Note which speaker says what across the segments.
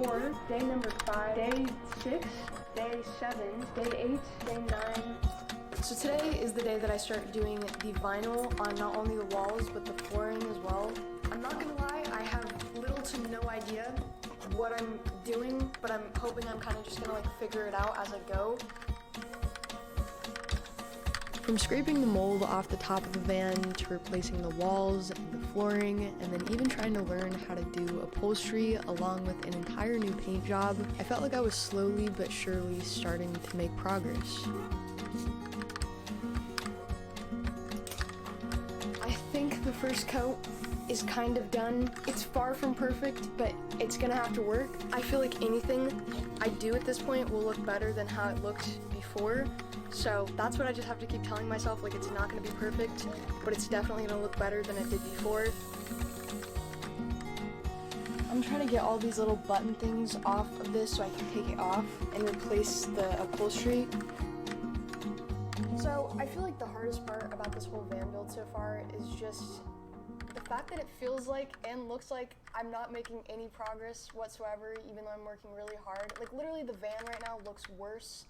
Speaker 1: 4, day number 5, day 6, day 7, day 8, day 9.
Speaker 2: So today is the day that I start doing the vinyl on not only the walls, but the flooring as well. I'm not gonna lie, I have little to no idea what I'm doing, but I'm hoping I'm kind of just gonna like figure it out as I go. From scraping the mold off the top of the van to replacing the walls and the flooring, and then even trying to learn how to do upholstery along with an entire new paint job, I felt like I was slowly but surely starting to make progress. I think the first coat is kind of done. It's far from perfect, but it's gonna have to work. I feel like anything I do at this point will look better than how it looked before. So that's what I just have to keep telling myself, like it's not gonna be perfect, but it's definitely gonna look better than it did before. I'm trying to get all these little button things off of this so I can take it off and replace the upholstery. So I feel like the hardest part about this whole van build so far is just the fact that it feels like and looks like I'm not making any progress whatsoever, even though I'm working really hard. Like literally the van right now looks worse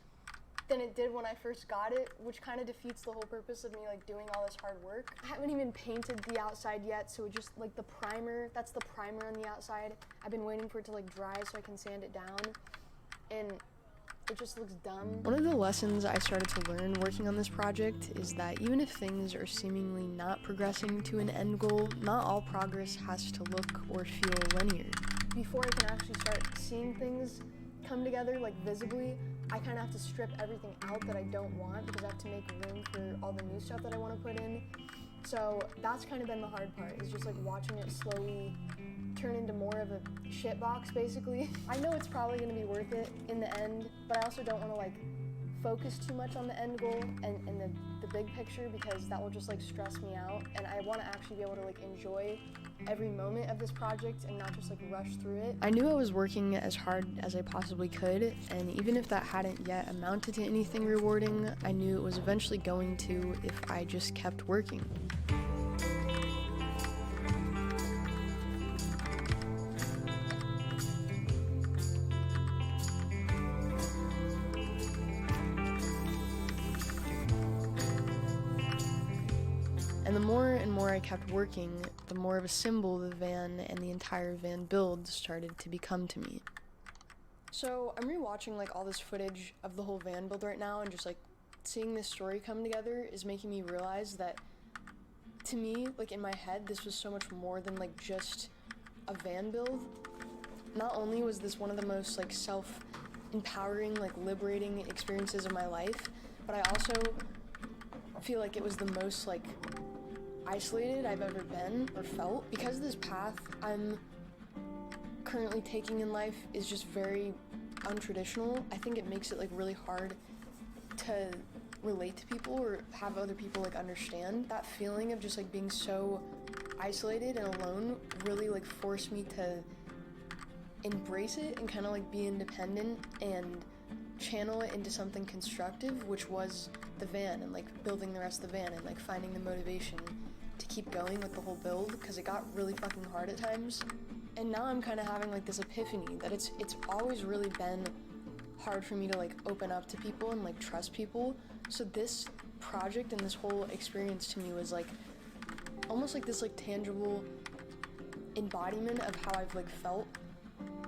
Speaker 2: than it did when I first got it, which kind of defeats the whole purpose of me like doing all this hard work. I haven't even painted the outside yet, so it just like the primer, that's the primer on the outside. I've been waiting for it to like dry so I can sand it down, and it just looks dumb. One of the lessons I started to learn working on this project is that even if things are seemingly not progressing to an end goal, not all progress has to look or feel linear. Before I can actually start seeing things come together like visibly, I kind of have to strip everything out that I don't want because I have to make room for all the new stuff that I want to put in. So that's kind of been the hard part, is just like watching it slowly turn into more of a shit box basically. I know it's probably going to be worth it in the end, but I also don't want to like focus too much on the end goal and the big picture, because that will just like stress me out, and I want to actually be able to like enjoy every moment of this project and not just like rush through it. I knew I was working as hard as I possibly could, and even if that hadn't yet amounted to anything rewarding, I knew it was eventually going to if I just kept working. And the more and more I kept working, the more of a symbol the van and the entire van build started to become to me. So I'm rewatching like all this footage of the whole van build right now, and just like seeing this story come together is making me realize that to me, like in my head, this was so much more than like just a van build. Not only was this one of the most like self-empowering, like liberating experiences of my life, but I also feel like it was the most like isolated I've ever been or felt. Because this path I'm currently taking in life is just very untraditional, I think it makes it like really hard to relate to people or have other people like understand. That feeling of just like being so isolated and alone really like forced me to embrace it and kind of like be independent and channel it into something constructive, which was the van and like building the rest of the van and like finding the motivation to keep going with the whole build, because it got really fucking hard at times. And now I'm kind of having like this epiphany that it's always really been hard for me to like open up to people and like trust people. So this project and this whole experience to me was like almost like this like tangible embodiment of how I've like felt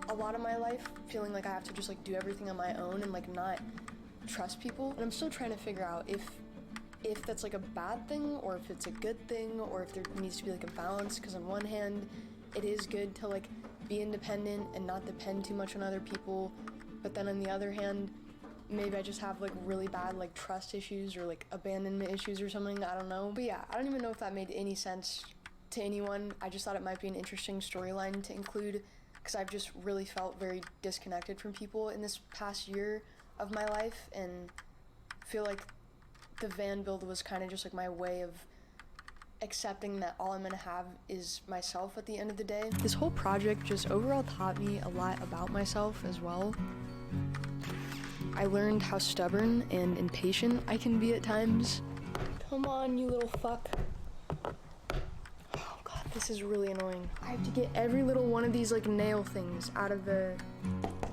Speaker 2: a lot of my life, feeling like I have to just like do everything on my own and like not trust people. And I'm still trying to figure out if that's like a bad thing or if it's a good thing, or if there needs to be like a balance, because on one hand it is good to like be independent and not depend too much on other people, but then on the other hand maybe I just have like really bad like trust issues or like abandonment issues or something, I don't know. But yeah, I don't even know if that made any sense to anyone. I just thought it might be an interesting storyline to include, because I've just really felt very disconnected from people in this past year of my life, and feel like the van build was kind of just like my way of accepting that all I'm gonna have is myself at the end of the day. This whole project just overall taught me a lot about myself as well. I learned how stubborn and impatient I can be at times. Come on, you little fuck. Oh god, This is really annoying. I have to get every little one of these like nail things out of the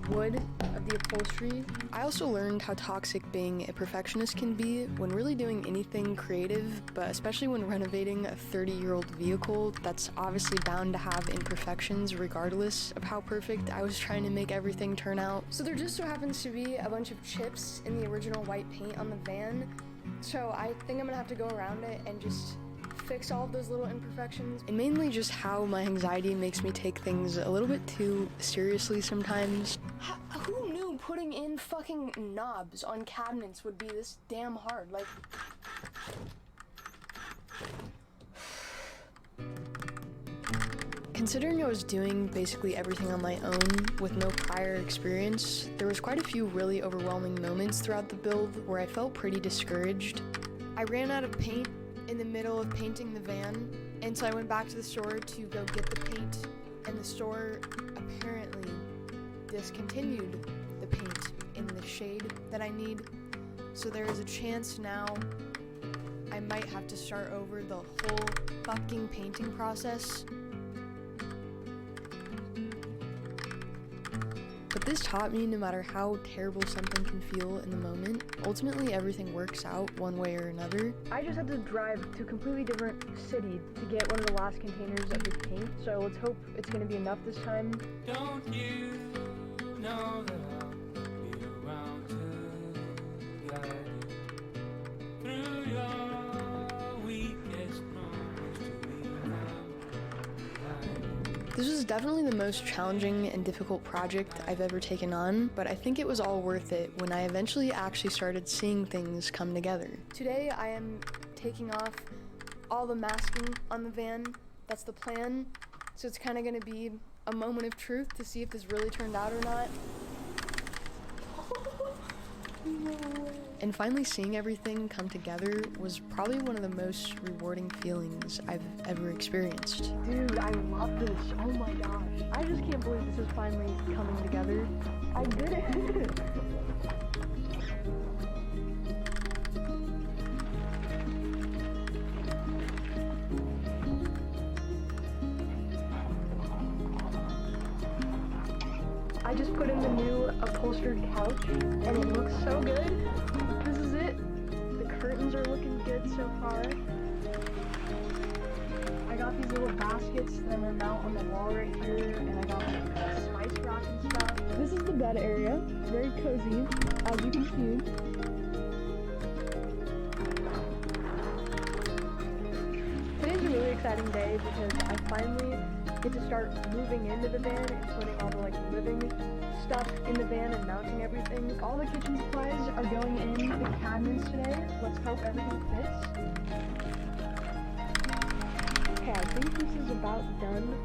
Speaker 2: wood of the upholstery. I also learned how toxic being a perfectionist can be when really doing anything creative, but especially when renovating a 30-year-old vehicle that's obviously bound to have imperfections regardless of how perfect I was trying to make everything turn out. So there just so happens to be a bunch of chips in the original white paint on the van, so I think I'm gonna have to go around it and just fix all of those little imperfections, and mainly just how my anxiety makes me take things a little bit too seriously sometimes. Who knew putting in fucking knobs on cabinets would be this damn hard? Like, considering I was doing basically everything on my own with no prior experience, there was quite a few really overwhelming moments throughout the build where I felt pretty discouraged. I ran out of paint in the middle of painting the van, and so I went back to the store to go get the paint, and the store apparently discontinued the paint in the shade that I need, so there is a chance now I might have to start over the whole fucking painting process. But this taught me no matter how terrible something can feel in the moment, ultimately everything works out one way or another.
Speaker 1: I just had to drive to a completely different city to get one of the last containers of this paint, so let's hope it's going to be enough this time.
Speaker 3: Don't you know that I'll be around to guide you through your weakest moments to be
Speaker 2: This was definitely the most challenging and difficult project I've ever taken on, but I think it was all worth it when I eventually actually started seeing things come together. Today I am taking off all the masking on the van. That's the plan. So it's kind of going to be a moment of truth to see if this really turned out or not. And finally seeing everything come together was probably one of the most rewarding feelings I've ever experienced.
Speaker 1: Dude, I love this. Oh my gosh. I just can't believe this is finally coming together. I did it. I just put in the new upholstered couch, and it looks so good. This is it. The curtains are looking good so far. I got these little baskets that I'm gonna mount on the wall right here, and I got like a spice rack and stuff. This is the bed area. It's very cozy, as you can see. Today's a really exciting day because I finally get to start moving into the van and putting all the like living stuff in the van and mounting everything. All the kitchen supplies are going in the cabinets today. Let's hope everything fits. Okay, I think this is about done.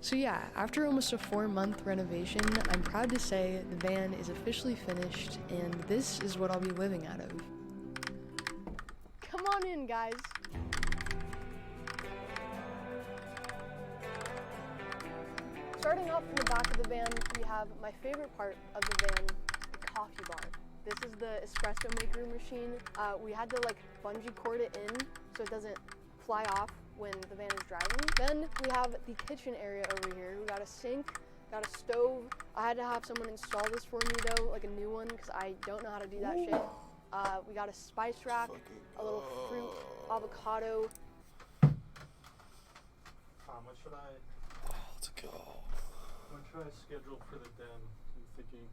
Speaker 2: So yeah, after almost a 4-month renovation, I'm proud to say the van is officially finished, and this is what I'll be living out of. Come on in, guys. Starting off from the back of the van, we have my favorite part of the van, the coffee bar. This is the espresso maker machine. We had to like bungee cord it in so it doesn't fly off when the van is driving. Then we have the kitchen area over here. We got a sink, got a stove. I had to have someone install this for me though, like a new one, because I don't know how to do that shit. We got a spice rack, a little fruit, avocado.
Speaker 3: How much should I?
Speaker 4: Let's go.
Speaker 3: I'm gonna try to schedule for the den. I'm thinking